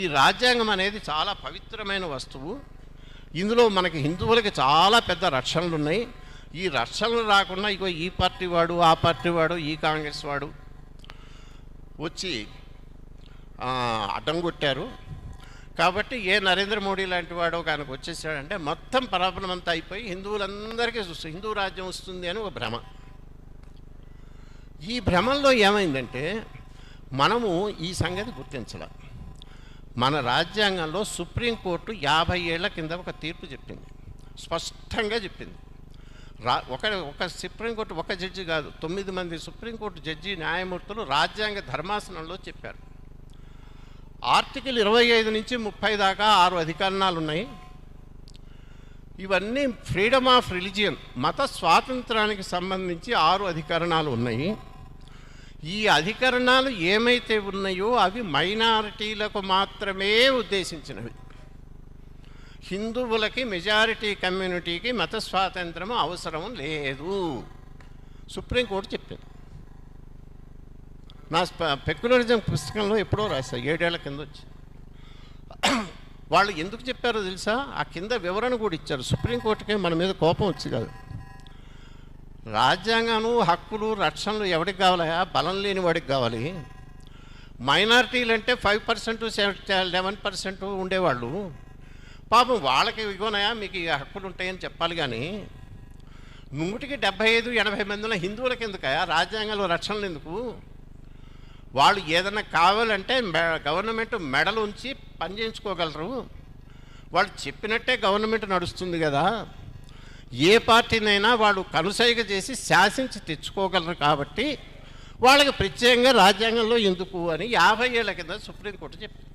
ఈ రాజ్యాంగం అనేది చాలా పవిత్రమైన వస్తువు. ఇందులో మనకి హిందువులకి చాలా పెద్ద రక్షణలు ఉన్నాయి. ఈ రక్షణలు రాకుండా ఇగో ఈ పార్టీ వాడు, ఆ పార్టీ వాడు, ఈ కాంగ్రెస్ వాడు వచ్చి అడ్డం కొట్టారు. కాబట్టి ఏ నరేంద్ర మోడీ లాంటి వాడు కనుక వచ్చేసాడంటే మొత్తం ప్రాబ్లం అంతా అయిపోయి హిందువులందరికీ హిందూ రాజ్యం వస్తుంది అని ఒక భ్రమ. ఈ భ్రమంలో ఏమైందంటే మనము ఈ సంగతి గుర్తించాలి. మన రాజ్యాంగంలో సుప్రీంకోర్టు 50 ఏళ్ల కింద ఒక తీర్పు చెప్పింది, స్పష్టంగా చెప్పింది. ఒక సుప్రీంకోర్టు ఒక జడ్జి కాదు, 9 మంది సుప్రీంకోర్టు జడ్జి న్యాయమూర్తులు రాజ్యాంగ ధర్మాసనంలో చెప్పారు. ఆర్టికల్ 25 నుంచి 30 దాకా 6 అధికరణాలు ఉన్నాయి. ఇవన్నీ ఫ్రీడమ్ ఆఫ్ రిలీజియన్, మత స్వాతంత్రానికి సంబంధించి 6 అధికరణాలు ఉన్నాయి. ఈ అధికరణాలు ఏమైతే ఉన్నాయో అవి మైనారిటీలకు మాత్రమే ఉద్దేశించినవి. హిందువులకి, మెజారిటీ కమ్యూనిటీకి మత స్వాతంత్రం అవసరం లేదు సుప్రీంకోర్టు చెప్పింది. నా పెక్యులరిజం పుస్తకంలో ఎప్పుడో రాశా, 7 ఏళ్ల కింద వచ్చి. వాళ్ళు ఎందుకు చెప్పారో తెలుసా? ఆ కింద వివరణ కూడా ఇచ్చారు. సుప్రీంకోర్టుకే మన మీద కోపం వచ్చి కాదు. రాజ్యాంగం హక్కులు రక్షణలు ఎవరికి కావాలి? బలం లేని వాడికి కావాలి. మైనారిటీలు అంటే 5% 11% ఉండేవాళ్ళు. పాపం వాళ్ళకి ఇగోనయా మీకు ఈ హక్కులు ఉంటాయని చెప్పాలి. కానీ 100కి 75-80 మందిలో హిందువులకి ఎందుకయా రాజ్యాంగంలో రక్షణలు ఎందుకు? వాళ్ళు ఏదైనా కావాలంటే గవర్నమెంట్ మెడలు ఉంచి పని చేయించుకోగలరు. వాళ్ళు చెప్పినట్టే గవర్నమెంట్ నడుస్తుంది కదా. ఏ పార్టీనైనా వాళ్ళు కనుసైగ చేసి శాసించి తెచ్చుకోగలరు. కాబట్టి వాళ్ళకి ప్రత్యేకంగా రాజ్యాంగంలో ఎందుకు అని 50 ఏళ్ల కింద సుప్రీంకోర్టు చెప్పింది.